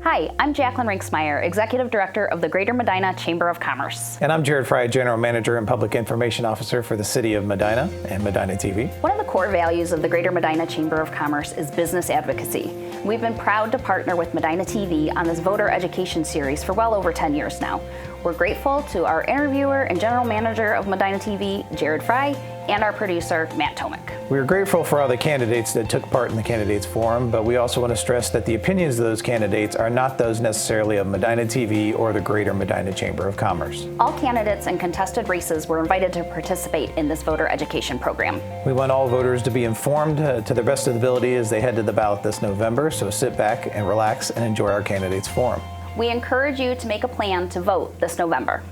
Hi, I'm Jacqueline Rinksmeyer, Executive Director of the Greater Medina Chamber of Commerce. And I'm Jared Fry, General Manager and Public Information Officer for the City of Medina and Medina TV. One of the core values of the Greater Medina Chamber of Commerce is business advocacy. We've been proud to partner with Medina TV on this voter education series for well over 10 years now. We're grateful to our interviewer and General Manager of Medina TV, Jared Fry, and our producer, Matt Tomick. We're grateful for all the candidates that took part in the Candidates Forum, but we also want to stress that the opinions of those candidates are not those necessarily of Medina TV or the Greater Medina Chamber of Commerce. All candidates in contested races were invited to participate in this voter education program. We want all voters to be informed to their best of ability as they head to the ballot this November, so sit back and relax and enjoy our Candidates Forum. We encourage you to make a plan to vote this November.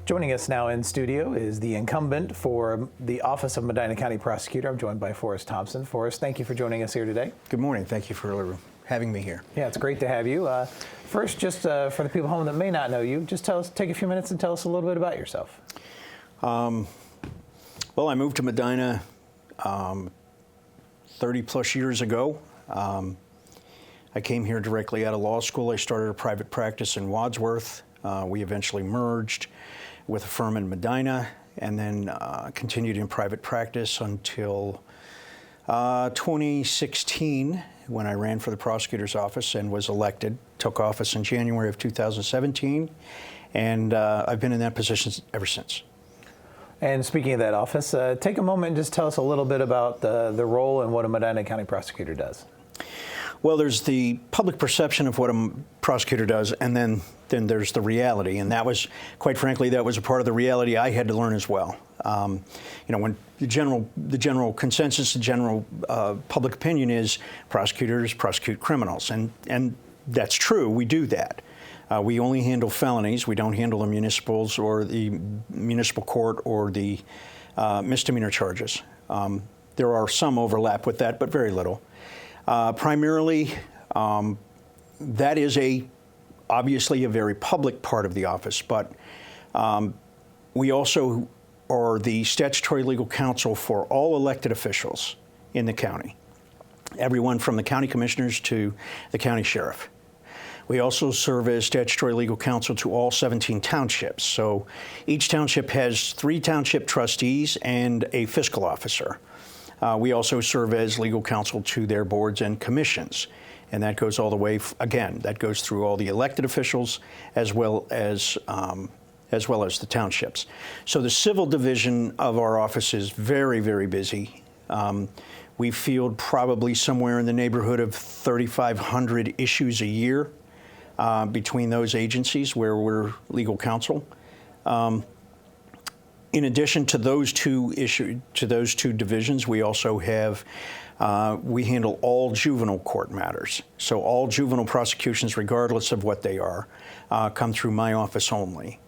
Joining us now in studio is the incumbent for the Office of Medina County Prosecutor. I'm joined by Forrest Thompson. Forrest, thank you for joining us here today. Good morning. Thank you for having me here. Yeah, it's great to have you. First, just for the people home that may not know you, just take a few minutes and tell us a little bit about yourself. Well, I moved to Medina 30 plus years ago. I came here directly out of law school. I started a private practice in Wadsworth. We eventually merged with a firm in Medina and then continued in private practice until 2016 when I ran for the prosecutor's office and was elected. Took office in January of 2017, and I've been in that position ever since. And speaking of that office, take a moment and just tell us a little bit about the role and what a Medina County prosecutor does. Well, there's the public perception of what a prosecutor does, and then there's the reality. And that was, quite frankly, that was a part of the reality I had to learn as well. When the general consensus, the general public opinion is prosecutors prosecute criminals, and that's true. We do that. We only handle felonies. We don't handle the municipals or the municipal court or the misdemeanor charges. There are some overlap with that, but very little. Primarily, that is obviously a very public part of the office, but we also are the statutory legal counsel for all elected officials in the county, everyone from the county commissioners to the county sheriff. We also serve as statutory legal counsel to all 17 townships. So each township has 3 township trustees and a fiscal officer. We also serve as legal counsel to their boards and commissions, and that goes all the way, that goes through all the elected officials as well as the townships. So the civil division of our office is very, very busy. We field probably somewhere in the neighborhood of 3,500 issues a year between those agencies where we're legal counsel. In addition to those two divisions, we also have we handle all juvenile court matters. So all juvenile prosecutions, regardless of what they are, come through my office only,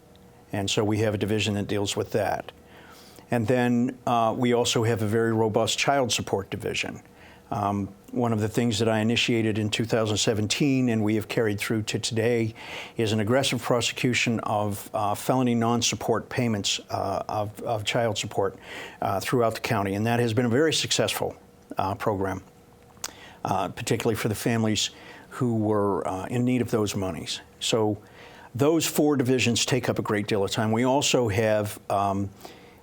and so we have a division that deals with that. And then we also have a very robust child support division. One of the things that I initiated in 2017 and we have carried through to today is an aggressive prosecution of felony non-support payments of child support throughout the county. And that has been a very successful program, particularly for the families who were in need of those monies. So those 4 divisions take up a great deal of time. We also have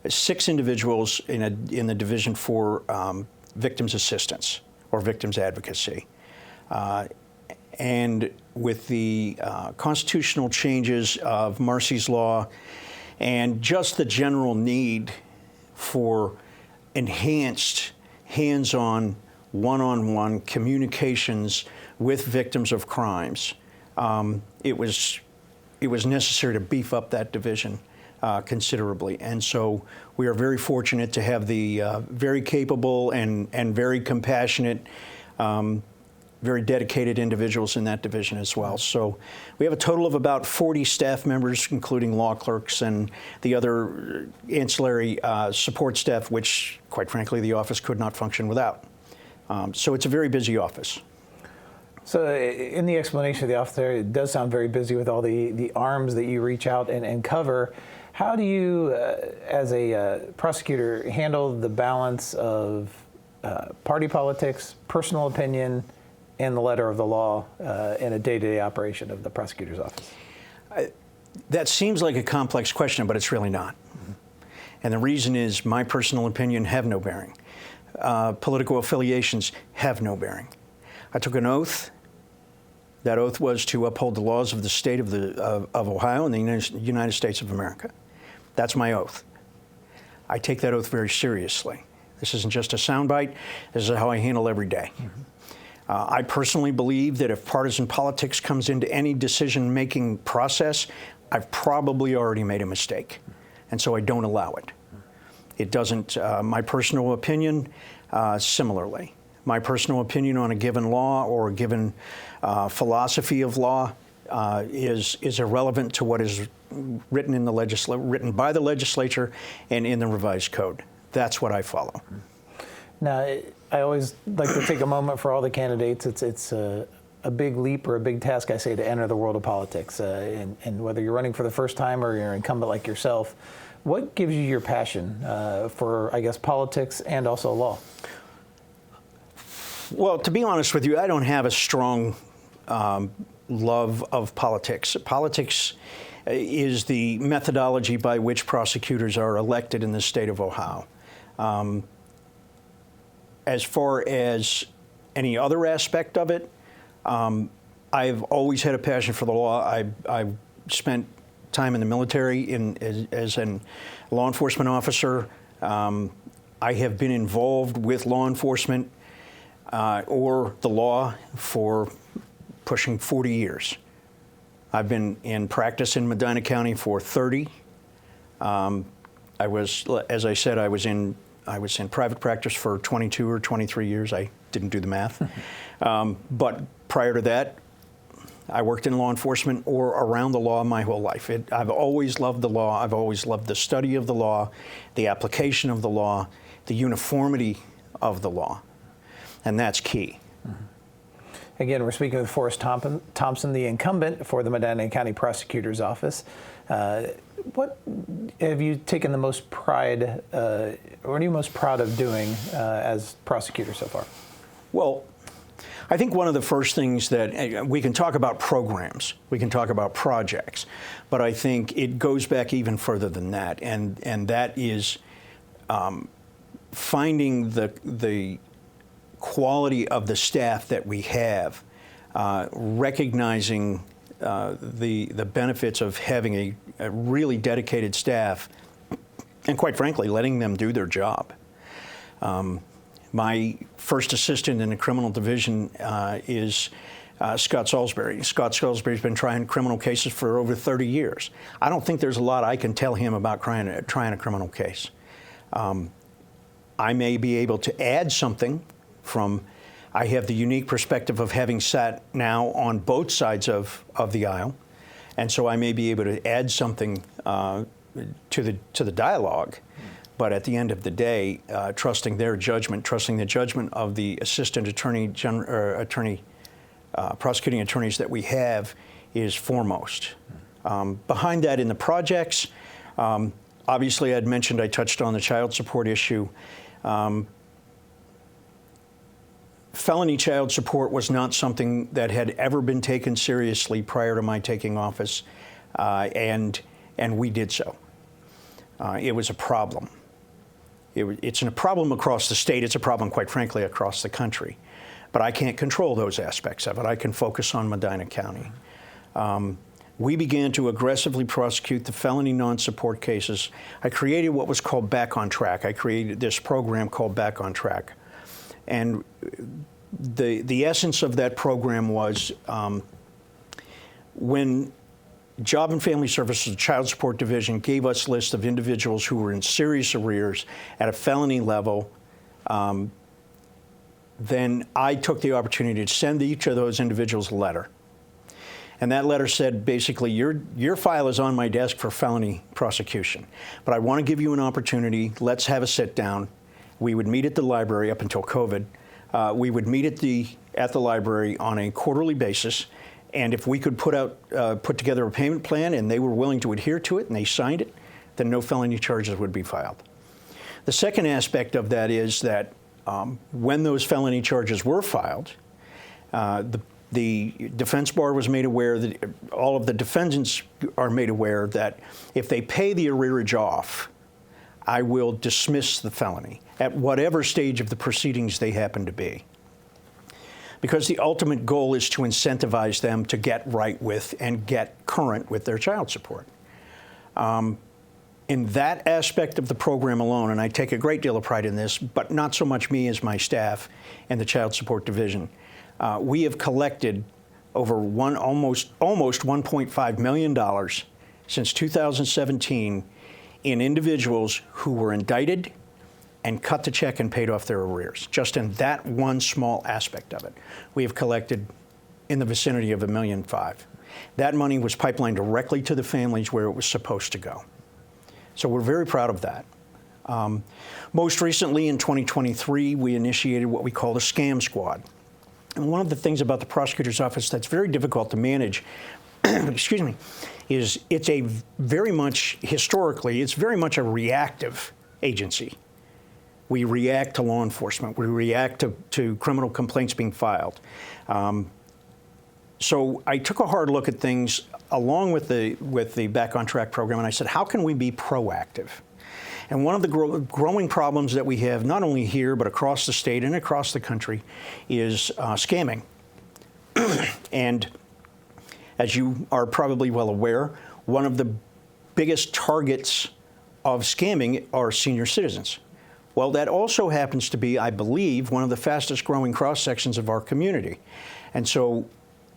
6 individuals in the division for victims assistance or victims advocacy. And with the constitutional changes of Marsy's Law and just the general need for enhanced hands-on, one-on-one communications with victims of crimes, it was necessary to beef up that division considerably. And so we are very fortunate to have the very capable and very compassionate, very dedicated individuals in that division as well. So we have a total of about 40 staff members, including law clerks and the other ancillary support staff, which, quite frankly, the office could not function without. So it's a very busy office. So in the explanation of the office there, it does sound very busy with all the arms that you reach out and cover. How do you, as a prosecutor, handle the balance of party politics, personal opinion, and the letter of the law in a day-to-day operation of the prosecutor's office? That seems like a complex question, but it's really not. And the reason is my personal opinion have no bearing. Political affiliations have no bearing. I took an oath. That oath was to uphold the laws of the state of Ohio and the United States of America. That's my oath. I take that oath very seriously. This isn't just a soundbite. This is how I handle every day. I personally believe that if partisan politics comes into any decision-making process, I've probably already made a mistake, and so I don't allow it. It doesn't, my personal opinion, similarly. My personal opinion on a given law or a given philosophy of law is irrelevant to what is written by the legislature and in the revised code. That's what I follow. Now, I always like to take a moment for all the candidates. It's a big leap or a big task, I say, to enter the world of politics. And whether you're running for the first time or you're an incumbent like yourself, what gives you your passion for, I guess, politics and also law? Well, to be honest with you, I don't have a strong love of politics. Politics is the methodology by which prosecutors are elected in the state of Ohio. As far as any other aspect of it, I've always had a passion for the law. I've spent time in the military as a law enforcement officer. I have been involved with law enforcement or the law for pushing 40 years. I've been in practice in Medina County for 30. As I said, I was in private practice for 22 or 23 years. I didn't do the math. But prior to that, I worked in law enforcement or around the law my whole life. I've always loved the law. I've always loved the study of the law, the application of the law, the uniformity of the law. And that's key. Again, we're speaking with Forrest Thompson, the incumbent for the Medina County Prosecutor's Office. What have you taken the most pride, what are you most proud of doing as prosecutor so far? Well, I think one of the first things that we can talk about programs, we can talk about projects, but I think it goes back even further than that, and that is finding the quality of the staff that we have, recognizing the benefits of having a really dedicated staff, and quite frankly, letting them do their job. My first assistant in the criminal division is Scott Salisbury. Scott Salisbury's been trying criminal cases for over 30 years. I don't think there's a lot I can tell him about trying a criminal case. I may be able to add something I have the unique perspective of having sat now on both sides of the aisle, and so I may be able to add something to the dialogue. But at the end of the day, trusting their judgment, trusting the judgment of the assistant prosecuting attorneys that we have is foremost. Behind that in the projects, obviously I'd mentioned I touched on the child support issue. Felony child support was not something that had ever been taken seriously prior to my taking office, and we did so. It was a problem. It's a problem across the state. It's a problem, quite frankly, across the country. But I can't control those aspects of it. I can focus on Medina County. We began to aggressively prosecute the felony non-support cases. I created what was called Back on Track. I created this program called Back on Track. And the essence of that program was when Job and Family Services Child Support Division gave us lists of individuals who were in serious arrears at a felony level, then I took the opportunity to send each of those individuals a letter. And that letter said, basically, your file is on my desk for felony prosecution, but I want to give you an opportunity. Let's have a sit down. We would meet at the library up until COVID. We would meet at the library on a quarterly basis, and if we could put together a payment plan and they were willing to adhere to it and they signed it, then no felony charges would be filed. The second aspect of that is that when those felony charges were filed, The defense bar was made aware, that all of the defendants are made aware that if they pay the arrearage off, I will dismiss the felony at whatever stage of the proceedings they happen to be. Because the ultimate goal is to incentivize them to get right with and get current with their child support. In that aspect of the program alone, and I take a great deal of pride in this, but not so much me as my staff and the Child Support Division, we have collected over almost $1.5 million since 2017 in individuals who were indicted and cut the check and paid off their arrears. Just in that one small aspect of it, we have collected in the vicinity of $1.5 million. That money was pipelined directly to the families where it was supposed to go. So we're very proud of that. Most recently, in 2023, we initiated what we call the Scam Squad. And one of the things about the prosecutor's office that's very difficult to manage, excuse me, is it's a very much, historically, it's very much a reactive agency. We react to law enforcement. We react to criminal complaints being filed. So I took a hard look at things along with the Back on Track program, and I said, how can we be proactive? And one of the growing problems that we have, not only here, but across the state and across the country, is scamming. And as you are probably well aware, one of the biggest targets of scamming are senior citizens. Well, that also happens to be, I believe, one of the fastest growing cross sections of our community. And so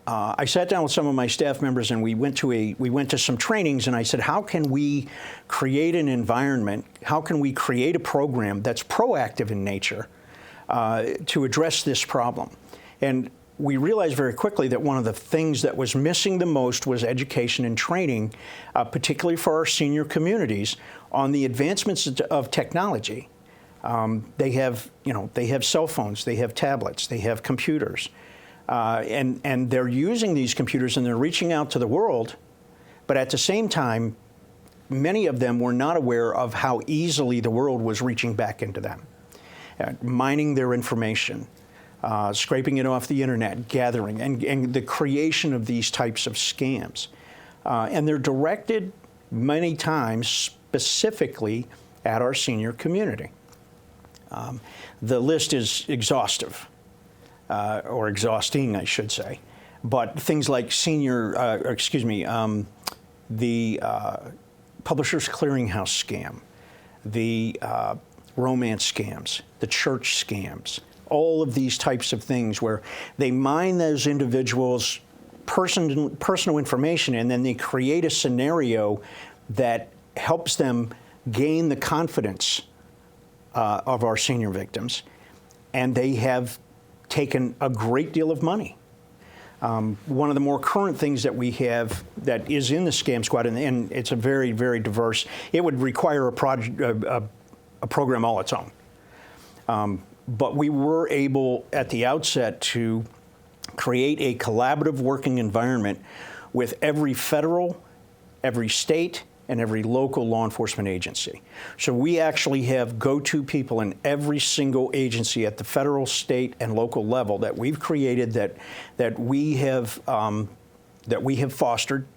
I sat down with some of my staff members, and we went to some trainings, and I said, how can we create an environment, how can we create a program that's proactive in nature to address this problem? And we realized very quickly that one of the things that was missing the most was education and training, particularly for our senior communities, on the advancements of technology. They have cell phones, they have tablets, they have computers. And they're using these computers and they're reaching out to the world, but at the same time, many of them were not aware of how easily the world was reaching back into them, mining their information, scraping it off the internet, gathering, and the creation of these types of scams. And they're directed many times specifically at our senior community. The list is exhaustive. Or exhausting, I should say, but things like the Publishers Clearinghouse scam, the romance scams, the church scams, all of these types of things where they mine those individuals' personal information, and then they create a scenario that helps them gain the confidence of our senior victims, and they have taken a great deal of money. One of the more current things that we have that is in the Scam Squad, and it's a very, very diverse, it would require a program all its own. But we were able at the outset to create a collaborative working environment with every federal, every state, and every local law enforcement agency. So we actually have go-to people in every single agency at the federal, state, and local level that we've created, that we have fostered,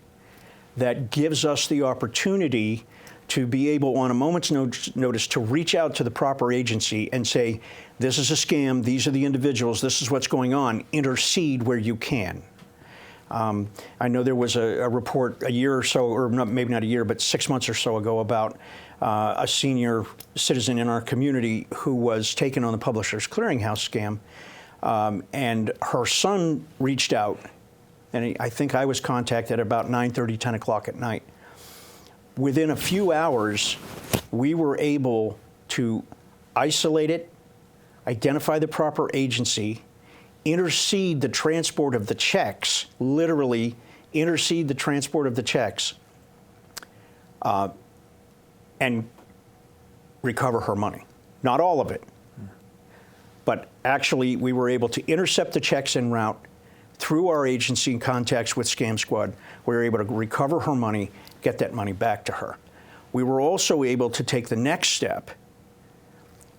that gives us the opportunity to be able, on a moment's notice, to reach out to the proper agency and say, this is a scam, these are the individuals, this is what's going on, intercede where you can. I know there was a report a year or so, or maybe not a year, but 6 months or so ago about a senior citizen in our community who was taken on the Publishers Clearinghouse scam, and her son reached out, and I think I was contacted about 9:30, 10 o'clock at night. Within a few hours, we were able to isolate it, identify the proper agency, intercede the transport of the checks, literally intercede the transport of the checks, and recover her money. Not all of it, but actually we were able to intercept the checks en route through our agency in contacts with Scam Squad. We were able to recover her money, get that money back to her. We were also able to take the next step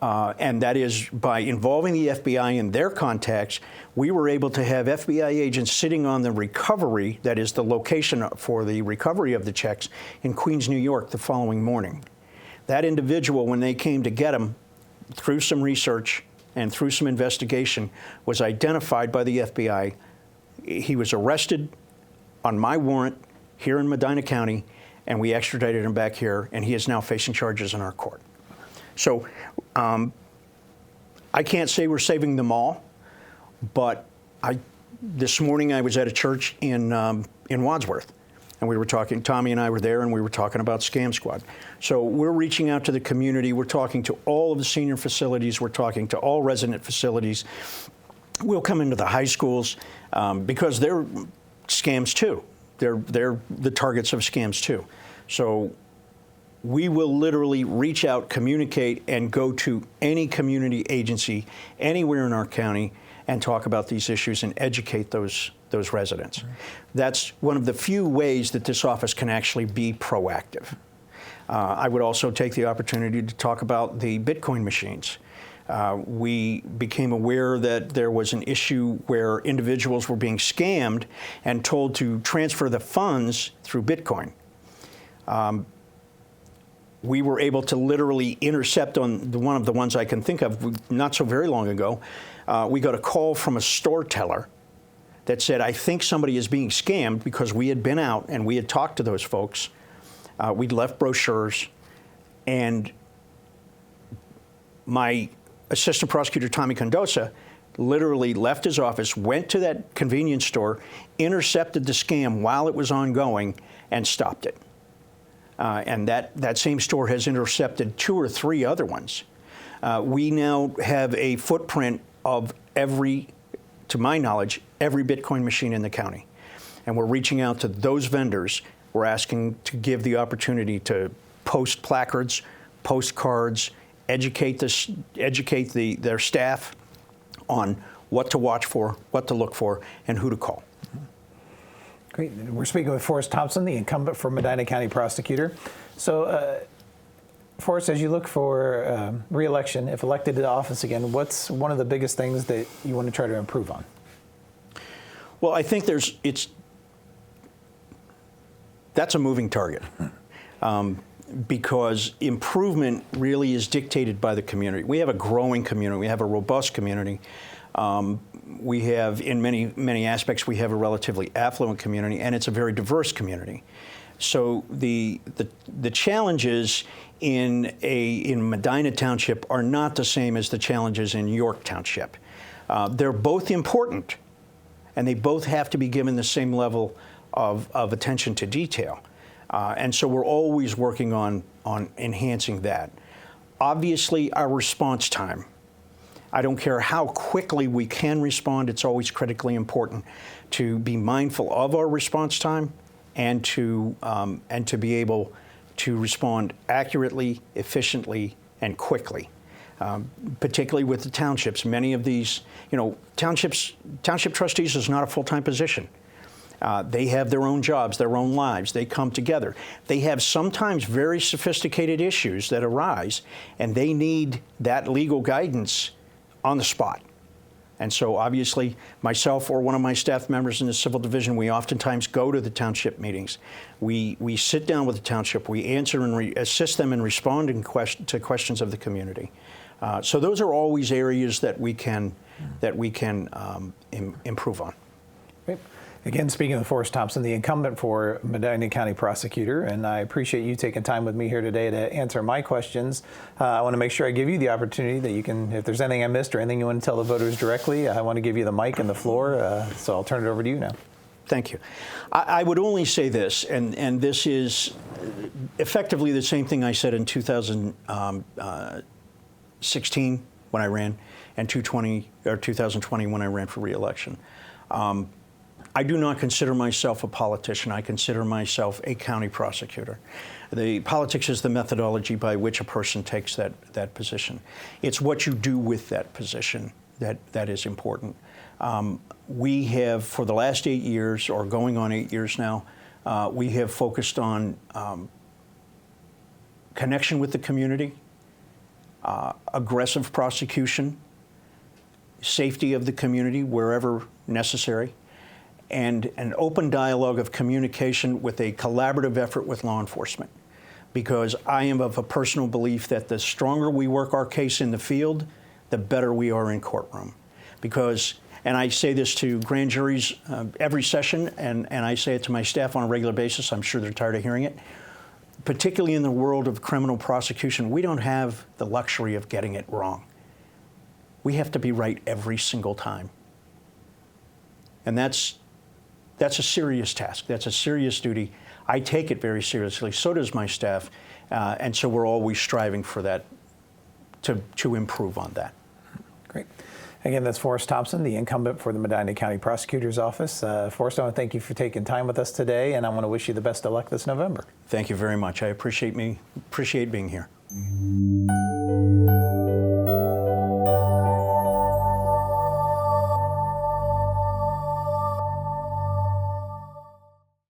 And that is by involving the FBI in their contacts, we were able to have FBI agents sitting on the recovery, that is the location for the recovery of the checks, in Queens, New York the following morning. That individual, when they came to get him, through some research and through some investigation, was identified by the FBI. He was arrested on my warrant here in Medina County, and we extradited him back here, and he is now facing charges in our court. So I can't say we're saving them all, but this morning I was at a church in Wadsworth, and we were talking, Tommy and I were there, and we were talking about Scam Squad. So we're reaching out to the community. We're talking to all of the senior facilities. We're talking to all resident facilities. We'll come into the high schools because they're scams too. They're the targets of scams too. So we will literally reach out, communicate, and go to any community agency anywhere in our county and talk about these issues and educate those residents. Mm-hmm. That's one of the few ways that this office can actually be proactive. I would also take the opportunity to talk about the Bitcoin machines. We became aware that there was an issue where individuals were being scammed and told to transfer the funds through Bitcoin. We were able to literally intercept on one of the ones I can think of not so very long ago. We got a call from a store teller that said, I think somebody is being scammed, because we had been out and we had talked to those folks. We'd left brochures, and my assistant prosecutor, Tommy Condosa, literally left his office, went to that convenience store, intercepted the scam while it was ongoing, and stopped it. And that same store has intercepted 2 or 3 other ones. We now have a footprint of to my knowledge, every Bitcoin machine in the county. And we're reaching out to those vendors. We're asking to give the opportunity to post placards, postcards, educate their staff on what to watch for, what to look for, and who to call. Great. We're speaking with Forrest Thompson, the incumbent for Medina County Prosecutor. So, Forrest, as you look for re-election, if elected to office again, what's one of the biggest things that you want to try to improve on? Well, I think that's a moving target. Because improvement really is dictated by the community. We have a growing community. We have a robust community. We have, in many aspects, we have a relatively affluent community, and it's a very diverse community. So the challenges in Medina Township are not the same as the challenges in York Township. They're both important, and they both have to be given the same level of attention to detail. And so we're always working on enhancing that. Obviously, our response time. I don't care how quickly we can respond, it's always critically important to be mindful of our response time and to be able to respond accurately, efficiently, and quickly. Particularly with the townships. Many of these, township trustees is not a full-time position. They have their own jobs, their own lives. They come together. They have sometimes very sophisticated issues that arise, and they need that legal guidance on the spot. And so obviously, myself or one of my staff members in the civil division, we oftentimes go to the township meetings. We sit down with the township. We answer and assist them in responding to questions of the community. So those are always areas that we can improve on. Great. Again, speaking of Forrest Thompson, the incumbent for Medina County Prosecutor, and I appreciate you taking time with me here today to answer my questions. I want to make sure I give you the opportunity that you can, if there's anything I missed or anything you want to tell the voters directly, I want to give you the mic and the floor, so I'll turn it over to you now. Thank you. I would only say this, and this is effectively the same thing I said in 2016 when I ran, and 2020 when I ran for re-election. I do not consider myself a politician. I consider myself a county prosecutor. The politics is the methodology by which a person takes that position. It's what you do with that position that is important. We have, for the last 8 years, or going on 8 years now, we have focused on connection with the community, aggressive prosecution, safety of the community wherever necessary, and an open dialogue of communication with a collaborative effort with law enforcement. Because I am of a personal belief that the stronger we work our case in the field, the better we are in courtroom. Because, and I say this to grand juries every session, and I say it to my staff on a regular basis, I'm sure they're tired of hearing it, particularly in the world of criminal prosecution, we don't have the luxury of getting it wrong. We have to be right every single time. And that's a serious task. That's a serious duty. I take it very seriously. So does my staff. And so we're always striving for that, to improve on that. Great. Again, that's Forrest Thompson, the incumbent for the Medina County Prosecutor's Office. Forrest, I want to thank you for taking time with us today, and I want to wish you the best of luck this November. Thank you very much. I appreciate being here.